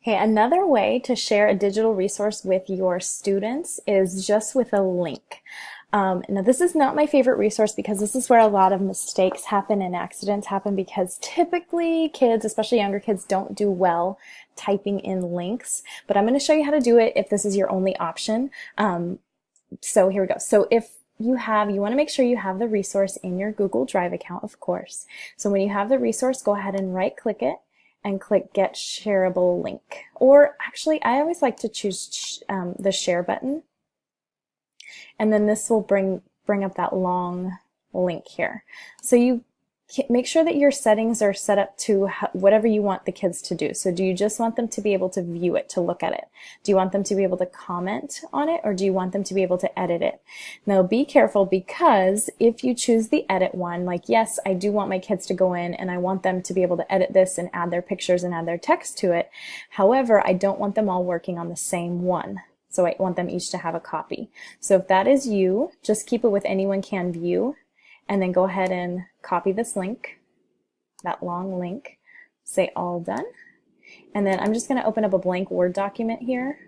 Okay, another way to share a digital resource with your students is just with a link. Now, this is not my favorite resource because this is where a lot of mistakes happen and accidents happen because typically kids, especially younger kids, don't do well typing in links. But I'm going to show you how to do it if this is your only option. So here we go. So if you want to make sure you have the resource in your Google Drive account, of course. So when you have the resource, go ahead and right click it and click Get Shareable Link. Or actually, I always like to choose the Share button. And then this will bring up that long link here. So you make sure that your settings are set up to whatever you want the kids to do. So do you just want them to be able to view it, to look at it? Do you want them to be able to comment on it, or do you want them to be able to edit it? Now be careful, because if you choose the edit one, like yes, I do want my kids to go in and I want them to be able to edit this and add their pictures and add their text to it. However, I don't want them all working on the same one. So I want them each to have a copy. So if that is you, just keep it with anyone can view, and then go ahead and copy this link, that long link, say all done. And then I'm just going to open up a blank Word document here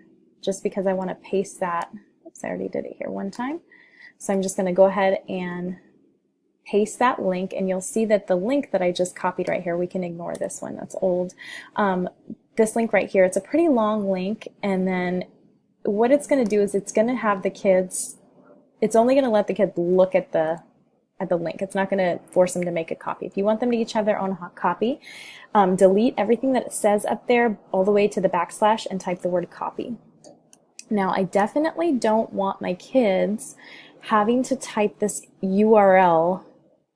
just because I want to paste that. Oops, I already did it here one time. So I'm just going to go ahead and paste that link, and you'll see that the link that I just copied right here, we can ignore this one, that's old. This link right here, it's a pretty long link, and then what it's going to do is it's going to have the kids, it's only going to let the kids look at the link. It's not going to force them to make a copy. If you want them to each have their own copy, delete everything that it says up there all the way to the backslash and type the word copy. Now, I definitely don't want my kids having to type this URL.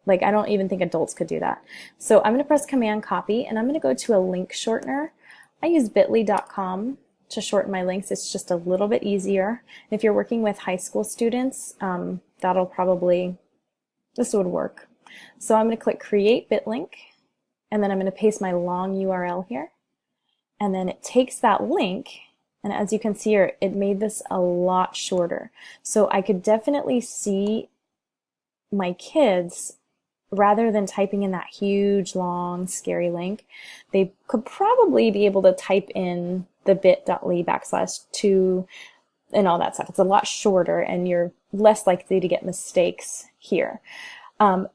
Like, I don't even think adults could do that. So I'm going to press Command Copy, and I'm going to go to a link shortener. I use bit.ly.com to shorten my links. It's just a little bit easier. If you're working with high school students, this would work. So I'm going to click Create Bitlink, and then I'm going to paste my long URL here. And then it takes that link, and as you can see here, it made this a lot shorter. So I could definitely see my kids, rather than typing in that huge, long, scary link, they could probably be able to type in the bit.ly/2 and all that stuff. It's a lot shorter, and you're less likely to get mistakes here.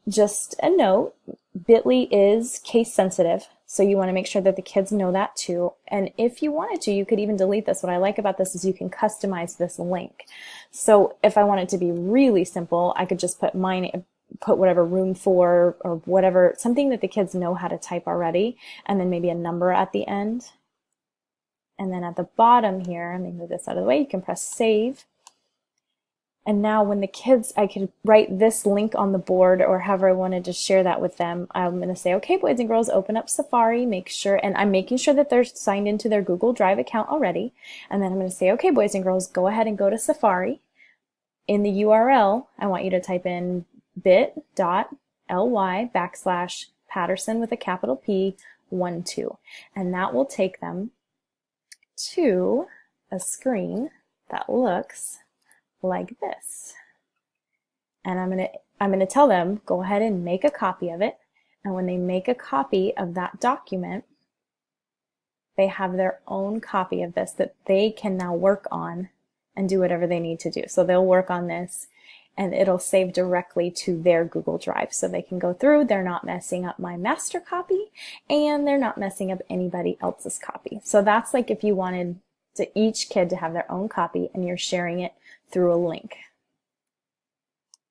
Just a note, Bitly is case sensitive, so you want to make sure that the kids know that too. And if you wanted to, you could even delete this. What I like about this is you can customize this link. So if I want it to be really simple, I could just put whatever room for, or whatever, something that the kids know how to type already, and then maybe a number at the end. And then at the bottom here, let me move this out of the way, you can press Save. And now when the kids, I could write this link on the board, or however I wanted to share that with them. I'm going to say, okay, boys and girls, open up Safari, make sure, and I'm making sure that they're signed into their Google Drive account already. And then I'm going to say, okay, boys and girls, go ahead and go to Safari. In the URL, I want you to type in bit.ly/Patterson with a capital P 12. And that will take them to a screen that looks like this. And I'm going to tell them, go ahead and make a copy of it. And when they make a copy of that document, they have their own copy of this that they can now work on and do whatever they need to do. So they'll work on this, and it'll save directly to their Google Drive. So they can go through, they're not messing up my master copy, and they're not messing up anybody else's copy. So that's like if you wanted each kid to have their own copy and you're sharing it through a link.